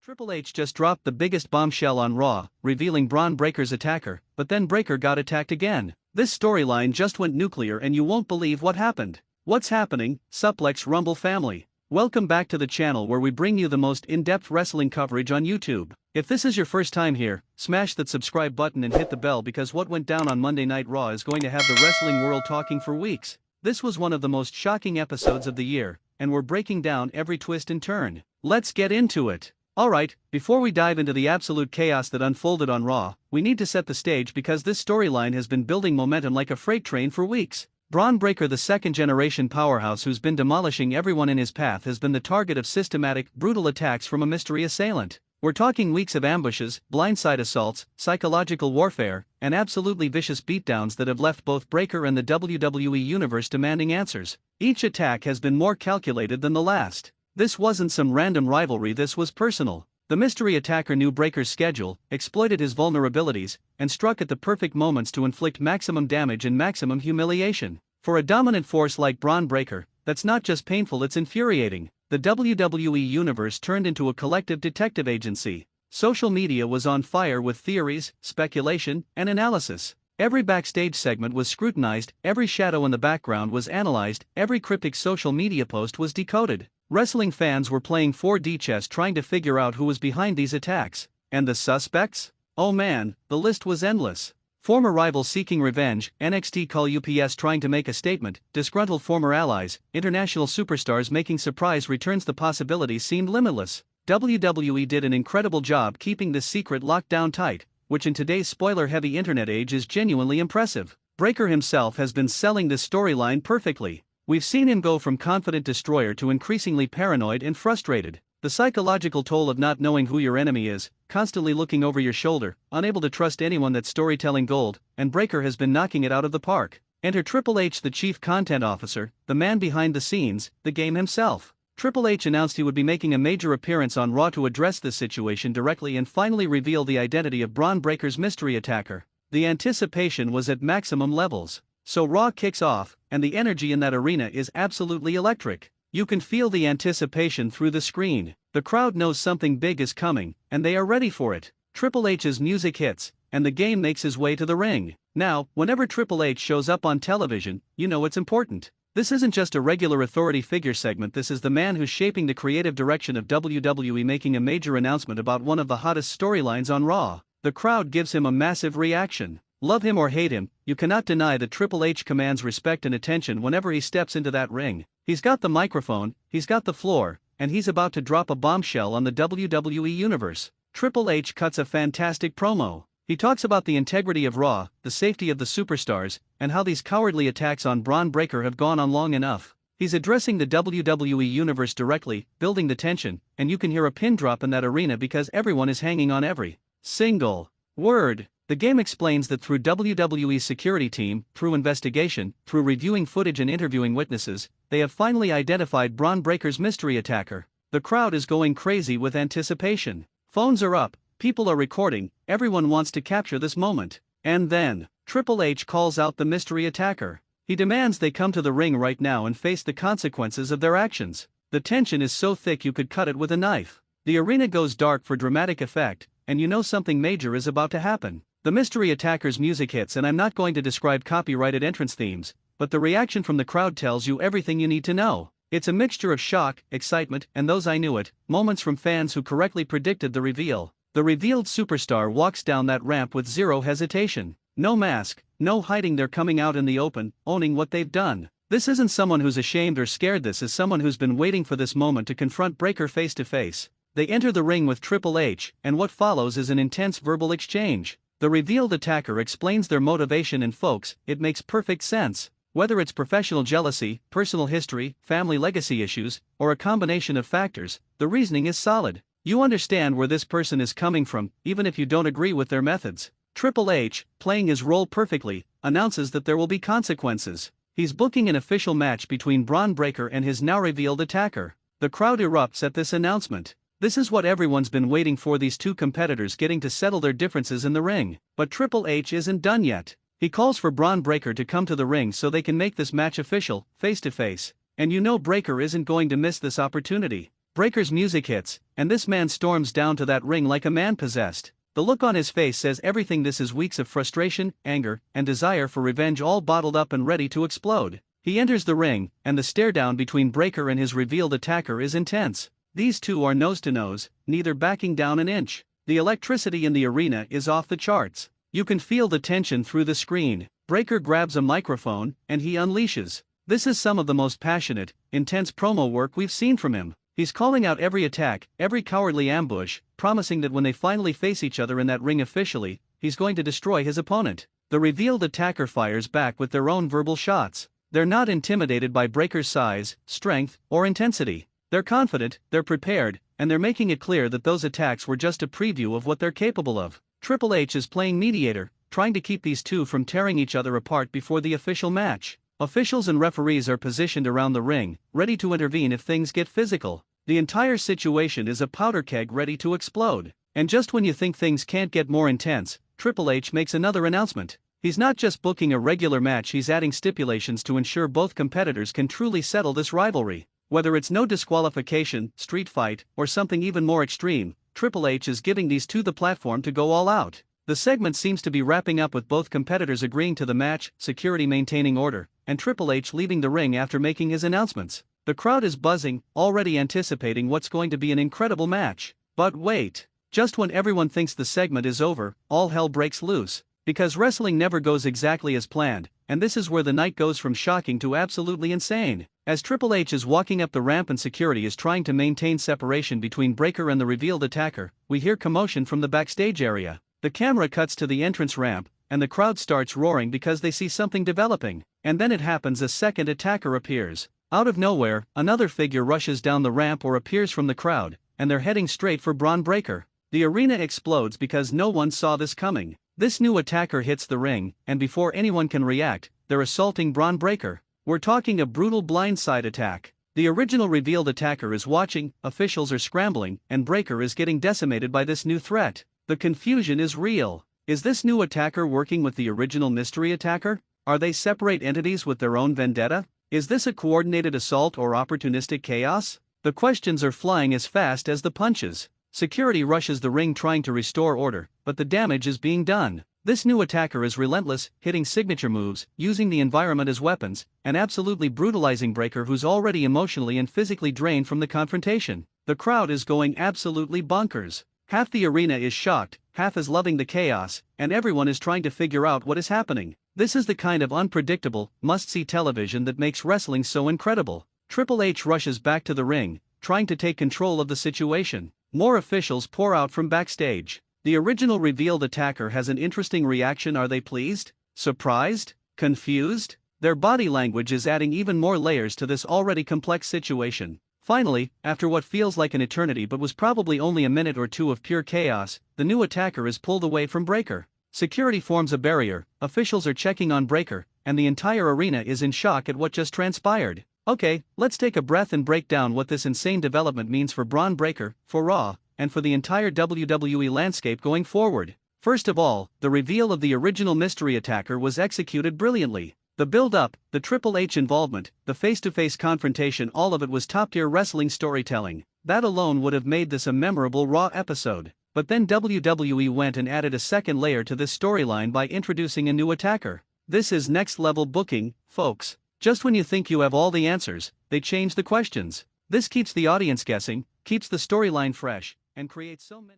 Triple H just dropped the biggest bombshell on Raw, revealing Bron Breakker's attacker, but then Breakker got attacked again. This storyline just went nuclear and you won't believe what happened. What's happening, Suplex Rumble family? Welcome back to the channel where we bring you the most in-depth wrestling coverage on YouTube. If this is your first time here, smash that subscribe button and hit the bell because what went down on Monday Night Raw is going to have the wrestling world talking for weeks. This was one of the most shocking episodes of the year, and we're breaking down every twist and turn. Let's get into it. Alright, before we dive into the absolute chaos that unfolded on Raw, we need to set the stage because this storyline has been building momentum like a freight train for weeks. Bron Breakker, the second-generation powerhouse who's been demolishing everyone in his path, has been the target of systematic, brutal attacks from a mystery assailant. We're talking weeks of ambushes, blindside assaults, psychological warfare, and absolutely vicious beatdowns that have left both Breakker and the WWE Universe demanding answers. Each attack has been more calculated than the last. This wasn't some random rivalry, this was personal. The mystery attacker knew Breakker's schedule, exploited his vulnerabilities, and struck at the perfect moments to inflict maximum damage and maximum humiliation. For a dominant force like Bron Breakker, that's not just painful, it's infuriating. The WWE Universe turned into a collective detective agency. Social media was on fire with theories, speculation, and analysis. Every backstage segment was scrutinized, every shadow in the background was analyzed, every cryptic social media post was decoded. Wrestling fans were playing 4D chess trying to figure out who was behind these attacks. And the suspects? Oh man, the list was endless. Former rivals seeking revenge, NXT call UPS trying to make a statement, disgruntled former allies, international superstars making surprise returns. The possibilities seemed limitless. WWE did an incredible job keeping this secret locked down tight, which in today's spoiler-heavy internet age is genuinely impressive. Breakker himself has been selling this storyline perfectly. We've seen him go from confident destroyer to increasingly paranoid and frustrated. The psychological toll of not knowing who your enemy is, constantly looking over your shoulder, unable to trust anyone, that's storytelling gold, and Breakker has been knocking it out of the park. Enter Triple H, the chief content officer, the man behind the scenes, the game himself. Triple H announced he would be making a major appearance on Raw to address this situation directly and finally reveal the identity of Bron Breakker's mystery attacker. The anticipation was at maximum levels. So Raw kicks off, and the energy in that arena is absolutely electric. You can feel the anticipation through the screen. The crowd knows something big is coming, and they are ready for it. Triple H's music hits, and the game makes his way to the ring. Now, whenever Triple H shows up on television, you know it's important. This isn't just a regular authority figure segment, this is the man who's shaping the creative direction of WWE, making a major announcement about one of the hottest storylines on Raw. The crowd gives him a massive reaction. Love him or hate him, you cannot deny that Triple H commands respect and attention whenever he steps into that ring. He's got the microphone, he's got the floor, and he's about to drop a bombshell on the WWE Universe. Triple H cuts a fantastic promo. He talks about the integrity of Raw, the safety of the superstars, and how these cowardly attacks on Bron Breakker have gone on long enough. He's addressing the WWE Universe directly, building the tension, and you can hear a pin drop in that arena because everyone is hanging on every single word. The game explains that through WWE's security team, through investigation, through reviewing footage and interviewing witnesses, they have finally identified Bron Breakker's mystery attacker. The crowd is going crazy with anticipation. Phones are up, people are recording, everyone wants to capture this moment. And then, Triple H calls out the mystery attacker. He demands they come to the ring right now and face the consequences of their actions. The tension is so thick you could cut it with a knife. The arena goes dark for dramatic effect, and you know something major is about to happen. The mystery attacker's music hits, and I'm not going to describe copyrighted entrance themes, but the reaction from the crowd tells you everything you need to know. It's a mixture of shock, excitement, and those I knew it moments from fans who correctly predicted the reveal. The revealed superstar walks down that ramp with zero hesitation. No mask, no hiding, they're coming out in the open, owning what they've done. This isn't someone who's ashamed or scared, this is someone who's been waiting for this moment to confront Breakker face to face. They enter the ring with Triple H, and what follows is an intense verbal exchange. The revealed attacker explains their motivation, and folks, it makes perfect sense. Whether it's professional jealousy, personal history, family legacy issues, or a combination of factors, the reasoning is solid. You understand where this person is coming from, even if you don't agree with their methods. Triple H, playing his role perfectly, announces that there will be consequences. He's booking an official match between Bron Breakker and his now revealed attacker. The crowd erupts at this announcement. This is what everyone's been waiting for, these two competitors getting to settle their differences in the ring. But Triple H isn't done yet. He calls for Bron Breakker to come to the ring so they can make this match official, face to face. And you know Breakker isn't going to miss this opportunity. Breaker's music hits, and this man storms down to that ring like a man possessed. The look on his face says everything. This is weeks of frustration, anger, and desire for revenge all bottled up and ready to explode. He enters the ring, and the stare down between Breaker and his revealed attacker is intense. These two are nose to nose, neither backing down an inch. The electricity in the arena is off the charts. You can feel the tension through the screen. Breaker grabs a microphone, and he unleashes. This is some of the most passionate, intense promo work we've seen from him. He's calling out every attack, every cowardly ambush, promising that when they finally face each other in that ring officially, he's going to destroy his opponent. The revealed attacker fires back with their own verbal shots. They're not intimidated by Breaker's size, strength, or intensity. They're confident, they're prepared, and they're making it clear that those attacks were just a preview of what they're capable of. Triple H is playing mediator, trying to keep these two from tearing each other apart before the official match. Officials and referees are positioned around the ring, ready to intervene if things get physical. The entire situation is a powder keg ready to explode. And just when you think things can't get more intense, Triple H makes another announcement. He's not just booking a regular match, he's adding stipulations to ensure both competitors can truly settle this rivalry. Whether it's no disqualification, street fight, or something even more extreme, Triple H is giving these two the platform to go all out. The segment seems to be wrapping up with both competitors agreeing to the match, security maintaining order, and Triple H leaving the ring after making his announcements. The crowd is buzzing, already anticipating what's going to be an incredible match. But wait. Just when everyone thinks the segment is over, all hell breaks loose. Because wrestling never goes exactly as planned, and this is where the night goes from shocking to absolutely insane. As Triple H is walking up the ramp and security is trying to maintain separation between Breaker and the revealed attacker, we hear commotion from the backstage area. The camera cuts to the entrance ramp, and the crowd starts roaring because they see something developing. And then it happens: a second attacker appears. Out of nowhere, another figure rushes down the ramp or appears from the crowd, and they're heading straight for Bron Breaker. The arena explodes because no one saw this coming. This new attacker hits the ring, and before anyone can react, they're assaulting Bron Breaker. We're talking a brutal blindside attack. The original revealed attacker is watching, officials are scrambling, and Breaker is getting decimated by this new threat. The confusion is real. Is this new attacker working with the original mystery attacker? Are they separate entities with their own vendetta? Is this a coordinated assault or opportunistic chaos? The questions are flying as fast as the punches. Security rushes the ring trying to restore order, but the damage is being done. This new attacker is relentless, hitting signature moves, using the environment as weapons, and absolutely brutalizing Breaker, who's already emotionally and physically drained from the confrontation. The crowd is going absolutely bonkers. Half the arena is shocked, half is loving the chaos, and everyone is trying to figure out what is happening. This is the kind of unpredictable, must-see television that makes wrestling so incredible. Triple H rushes back to the ring, trying to take control of the situation. More officials pour out from backstage. The original revealed attacker has an interesting reaction. Are they pleased? Surprised? Confused? Their body language is adding even more layers to this already complex situation. Finally, after what feels like an eternity but was probably only a minute or two of pure chaos, the new attacker is pulled away from Breaker. Security forms a barrier, officials are checking on Breaker, and the entire arena is in shock at what just transpired. Okay, let's take a breath and break down what this insane development means for Bron Breaker, for Raw, and for the entire WWE landscape going forward. First of all, the reveal of the original mystery attacker was executed brilliantly. The build-up, the Triple H involvement, the face-to-face confrontation, all of it was top-tier wrestling storytelling. That alone would have made this a memorable Raw episode. But then WWE went and added a second layer to this storyline by introducing a new attacker. This is next-level booking, folks. Just when you think you have all the answers, they change the questions. This keeps the audience guessing, keeps the storyline fresh, and creates so many